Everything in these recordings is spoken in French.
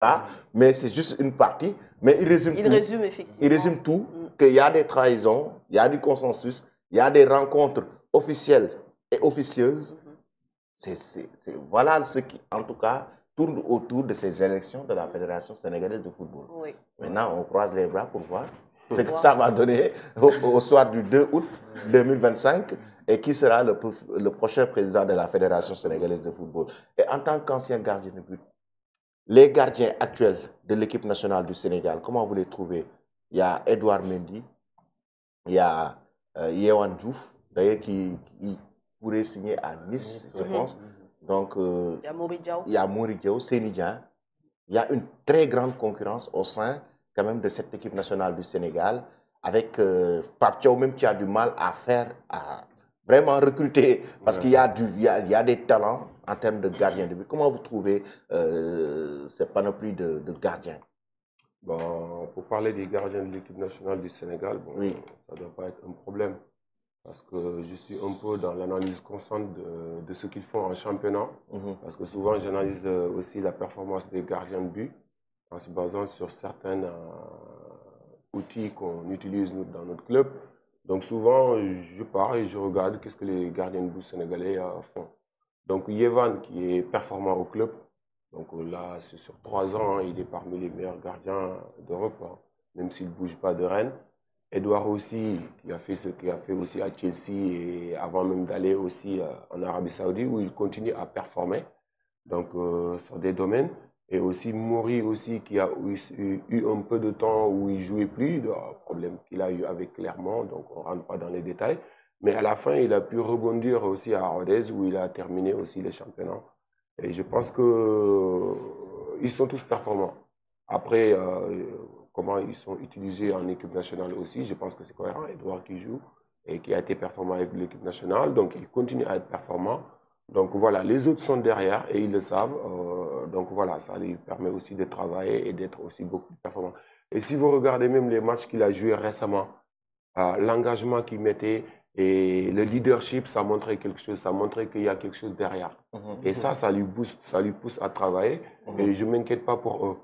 ça, mais c'est juste une partie. Mais il résume tout. Il résume effectivement. Il résume tout, qu'il y a des trahisons, il y a du consensus, il y a des rencontres officielles et officieuses. Voilà ce qui, en tout cas, tourne autour de ces élections de la Fédération sénégalaise de football. Oui. Maintenant, on croise les bras pour voir ce que ça va donner au soir du 2 août 2025 et qui sera le prochain président de la Fédération sénégalaise de football. Et en tant qu'ancien gardien de but, les gardiens actuels de l'équipe nationale du Sénégal, comment vous les trouvez? Il y a Edouard Mendy, il y a Yewan Diouf, d'ailleurs qui pourrait signer à Nice, je pense. Donc, il y a Mori Diaw. Il y a Mori Diaw, Seny Dieng. Il y a une très grande concurrence au sein quand même de cette équipe nationale du Sénégal, avec Pape Thiaw même qui a du mal à vraiment recruter, parce qu'il y a des talents en termes de gardiens de but. Comment vous trouvez cette panoplie de gardiens? Bon, pour parler des gardiens de l'équipe nationale du Sénégal, bon, Oui. ça ne doit pas être un problème. Parce que je suis un peu dans l'analyse constante de ce qu'ils font en championnat. Parce que souvent, j'analyse aussi la performance des gardiens de but en se basant sur certains outils qu'on utilise dans notre club. Donc souvent, je pars et je regarde qu'est-ce que les gardiens de but sénégalais font. Donc Yevan, qui est performant au club, donc là, sur 3 ans, hein, il est parmi les meilleurs gardiens d'Europe, hein, même s'il ne bouge pas de Rennes. Edouard aussi, qui a fait ce qu'il a fait aussi à Chelsea et avant même d'aller aussi en Arabie Saoudite, où il continue à performer donc, sur des domaines. Et aussi Mori aussi, qui a eu un peu de temps où il ne jouait plus, le problème qu'il a eu avec Clermont, donc on ne rentre pas dans les détails. Mais à la fin, il a pu rebondir aussi à Rodez, où il a terminé aussi les championnats. Et je pense qu'ils sont tous performants. Après, comment ils sont utilisés en équipe nationale aussi, je pense que c'est cohérent. Edouard qui joue et qui a été performant avec l'équipe nationale, donc il continue à être performant. Donc voilà, les autres sont derrière et ils le savent. Donc voilà, ça lui permet aussi de travailler et d'être aussi beaucoup plus performant. Et si vous regardez même les matchs qu'il a joués récemment, l'engagement qu'il mettait et le leadership, ça montrait quelque chose, ça montrait qu'il y a quelque chose derrière. Et ça lui booste, ça lui pousse à travailler. Et je ne m'inquiète pas pour eux.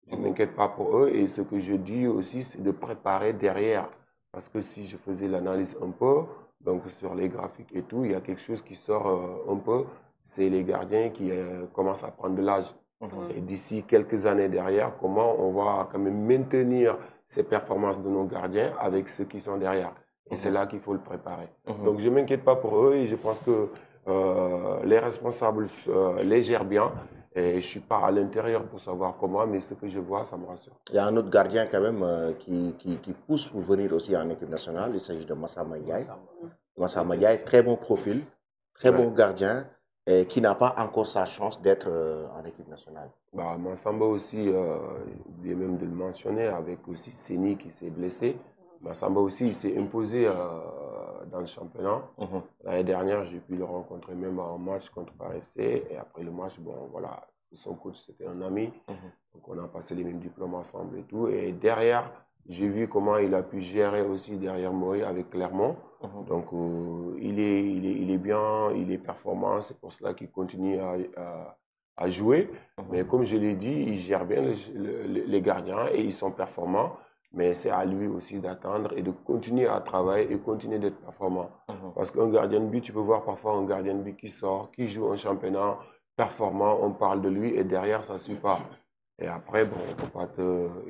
Je ne m'inquiète pas pour eux. Et ce que je dis aussi, c'est de préparer derrière. Parce que si je faisais l'analyse un peu, donc sur les graphiques et tout, il y a quelque chose qui sort un peu. C'est les gardiens qui commencent à prendre de l'âge. Et d'ici quelques années derrière, comment on va quand même maintenir ces performances de nos gardiens avec ceux qui sont derrière. Et c'est là qu'il faut le préparer. Donc je ne m'inquiète pas pour eux et je pense que les responsables les gèrent bien. Et je ne suis pas à l'intérieur pour savoir comment, mais ce que je vois, ça me rassure. Il y a un autre gardien quand même qui pousse pour venir aussi en équipe nationale. Il s'agit de Massa Ndiaye. Massa Ndiaye, très bon profil, très bon gardien et qui n'a pas encore sa chance d'être en équipe nationale. Bah, Massamba aussi, j'ai oublié même de le mentionner, avec aussi Seny qui s'est blessé. Massamba aussi, il s'est imposé dans le championnat. L'année dernière, j'ai pu le rencontrer même en match contre RFC. Et après le match, bon, voilà, son coach, c'était un ami. Donc, on a passé les mêmes diplômes ensemble et tout. Et derrière, j'ai vu comment il a pu gérer aussi derrière Moïse avec Clermont. Donc, il est bien, il est performant. C'est pour cela qu'il continue à jouer. Mais comme je l'ai dit, il gère bien les gardiens et ils sont performants. Mais c'est à lui aussi d'attendre et de continuer à travailler et continuer d'être performant. Parce qu'un gardien de but, tu peux voir parfois un gardien de but qui sort, qui joue un championnat performant, on parle de lui et derrière, ça ne suit pas. Et après, bon,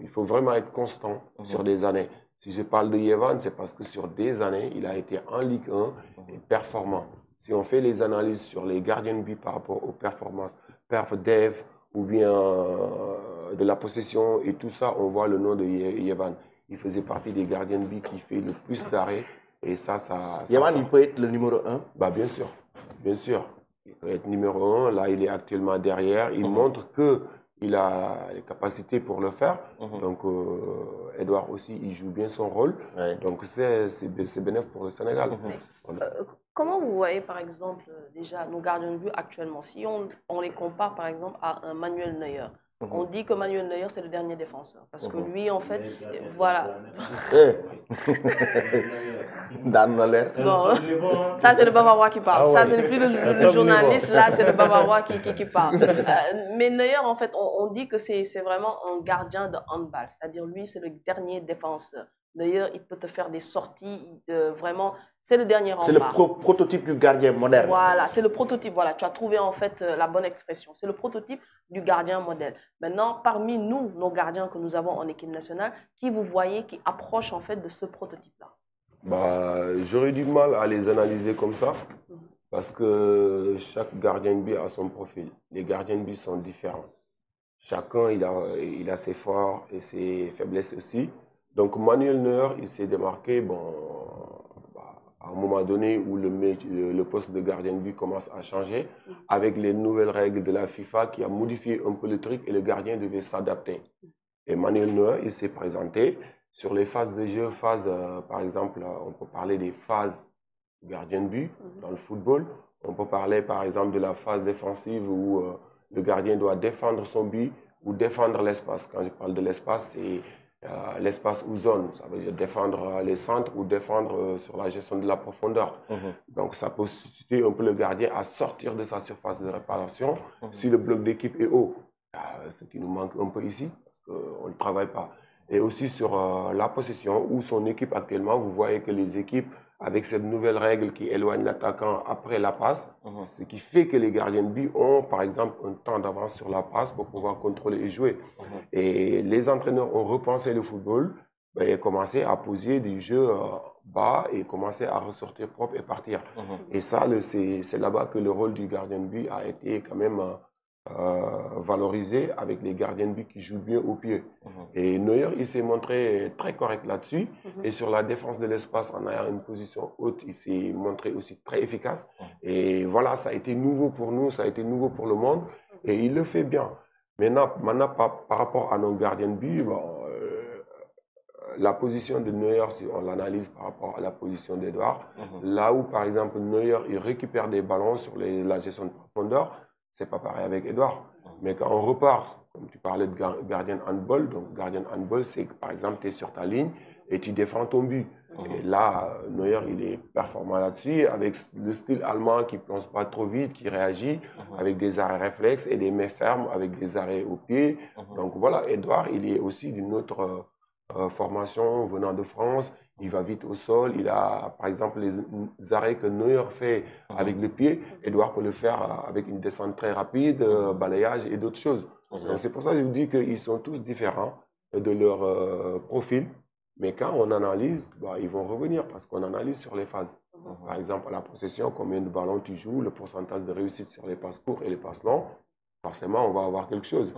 il faut vraiment être constant sur des années. Si je parle de Yevan, c'est parce que sur des années, il a été en Ligue 1 et performant. Si on fait les analyses sur les gardiens de but par rapport aux performances, perf dev ou bien de la possession et tout ça, on voit le nom de Yevan. Il faisait partie des gardiens de but qui fait le plus d'arrêts. Et ça Yevan, il peut être le numéro 1? Bah, bien sûr, bien sûr. Il peut être numéro 1. Là, il est actuellement derrière. Il montre qu'il a les capacités pour le faire. Donc, Edouard aussi, il joue bien son rôle. Donc, c'est bénéfique pour le Sénégal. Comment vous voyez, par exemple, déjà nos gardiens de but actuellement? Si on les compare, par exemple, à un Manuel Neuer, On dit que Manuel Neuer, c'est le dernier défenseur. Parce que lui, en fait, voilà. Dans l'air. Bon, ça, c'est le Bavarois qui parle. Ça, ce n'est plus le journaliste, là, c'est le Bavarois qui parle. Mais Neuer, en fait, on dit que c'est vraiment un gardien de handball. C'est-à-dire, lui, c'est le dernier défenseur. D'ailleurs, il peut te faire des sorties, vraiment, c'est le dernier rempart. C'est le prototype du gardien moderne. Voilà, c'est le prototype. Voilà, tu as trouvé en fait la bonne expression. C'est le prototype du gardien modèle. Maintenant, parmi nous, nos gardiens que nous avons en équipe nationale, qui vous voyez qui approche en fait de ce prototype-là? J'aurais du mal à les analyser comme ça, parce que chaque gardien de but a son profil. Les gardiens de but sont différents. Chacun, il a ses forts et ses faiblesses aussi. Donc Manuel Neuer, il s'est démarqué, à un moment donné où le poste de gardien de but commence à changer, avec les nouvelles règles de la FIFA qui a modifié un peu le truc et le gardien devait s'adapter. Et Manuel Neuer, il s'est présenté sur les phases de jeu, par exemple, on peut parler des phases gardien de but dans le football. On peut parler par exemple de la phase défensive où le gardien doit défendre son but ou défendre l'espace. Quand je parle de l'espace, c'est l'espace ou zone. Ça veut dire défendre les centres ou défendre sur la gestion de la profondeur. Donc ça peut susciter un peu le gardien à sortir de sa surface de réparation si le bloc d'équipe est haut. Ce qui nous manque un peu ici, parce qu'on ne travaille pas. Et aussi sur la possession, où son équipe actuellement, vous voyez que les équipes, avec cette nouvelle règle qui éloigne l'attaquant après la passe, ce qui fait que les gardiens de but ont, par exemple, un temps d'avance sur la passe pour pouvoir contrôler et jouer. Et les entraîneurs ont repensé le football et commencé à poser du jeu bas et commencé à ressortir propre et partir. Et ça, c'est là-bas que le rôle du gardien de but a été quand même valorisé avec les gardiens de but qui jouent bien au pied. Et Neuer, il s'est montré très correct là-dessus. Et sur la défense de l'espace, en ayant une position haute, il s'est montré aussi très efficace. Et voilà, ça a été nouveau pour nous, ça a été nouveau pour le monde. Et il le fait bien. Maintenant par rapport à nos gardiens de but, la position de Neuer, si on l'analyse par rapport à la position d'Edouard, là où, par exemple, Neuer, il récupère des ballons sur la gestion de profondeur, c'est pas pareil avec Edouard. Mais quand on repart, comme tu parlais de gardien handball, donc gardien handball, c'est que par exemple, tu es sur ta ligne et tu défends ton but. Et là, Neuer, il est performant là-dessus, avec le style allemand qui ne plonge pas trop vite, qui réagit, avec des arrêts réflexes et des mains fermes, avec des arrêts au pied. Donc voilà, Edouard, il est aussi d'une autre formation venant de France. Il va vite au sol. Il a, par exemple, les arrêts que Neuer fait avec le pied. Edouard peut le faire avec une descente très rapide, balayage et d'autres choses. Donc c'est pour ça que je vous dis qu'ils sont tous différents de leur profil. Mais quand on analyse, ils vont revenir parce qu'on analyse sur les phases. Par exemple, à la possession, combien de ballons tu joues, le pourcentage de réussite sur les passes courtes et les passes longues. Forcément, on va avoir quelque chose.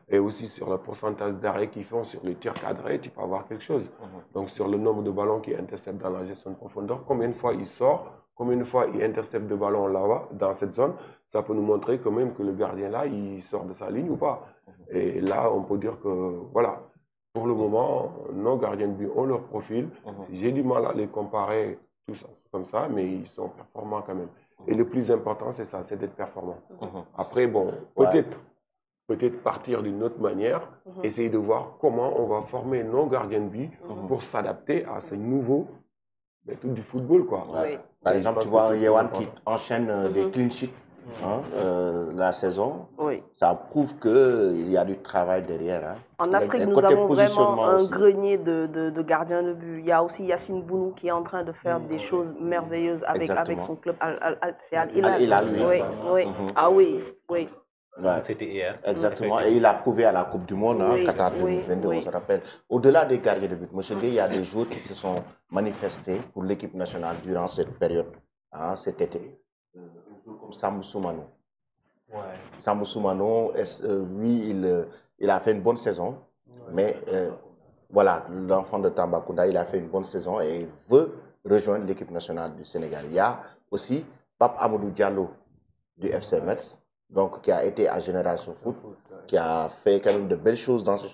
Et aussi sur le pourcentage d'arrêts qu'ils font sur les tirs cadrés, tu peux avoir quelque chose. Donc sur le nombre de ballons qu'ils interceptent dans la gestion de profondeur, combien de fois il sort, combien de fois il intercepte de ballons là-bas, dans cette zone, ça peut nous montrer quand même que le gardien là, il sort de sa ligne ou pas. Et là, on peut dire que, voilà, pour le moment, nos gardiens de but ont leur profil. J'ai du mal à les comparer tous comme ça, mais ils sont performants quand même. Et le plus important, c'est ça, c'est d'être performant. Après, bon, peut-être partir d'une autre manière, essayer de voir comment on va former nos gardiens de but pour s'adapter à ce nouveau méthode du football, quoi. Par exemple, tu vois Yewan qui enchaîne des clean sheets la saison. Ça prouve qu'il y a du travail derrière. Hein. En Afrique, nous avons vraiment un grenier de gardiens de but. Il y a aussi Yacine Bounou qui est en train de faire des choses merveilleuses avec son club. C'est Al Hilal. Ah oui. C'était hier. Exactement. Et il a prouvé à la Coupe du Monde, Qatar 2022, on se rappelle. Au-delà des gardiens de but, M. Gueye, il y a des joueurs qui se sont manifestés pour l'équipe nationale durant cette période, cet été. Comme Sambou Soumano. Sambou Soumano, lui, il a fait une bonne saison. Mais voilà, l'enfant de Tambacounda, il a fait une bonne saison et il veut rejoindre l'équipe nationale du Sénégal. Il y a aussi Pape Amadou Diallo du FC Metz, donc qui a été à Génération Foot, qui a fait quand même de belles choses dans ce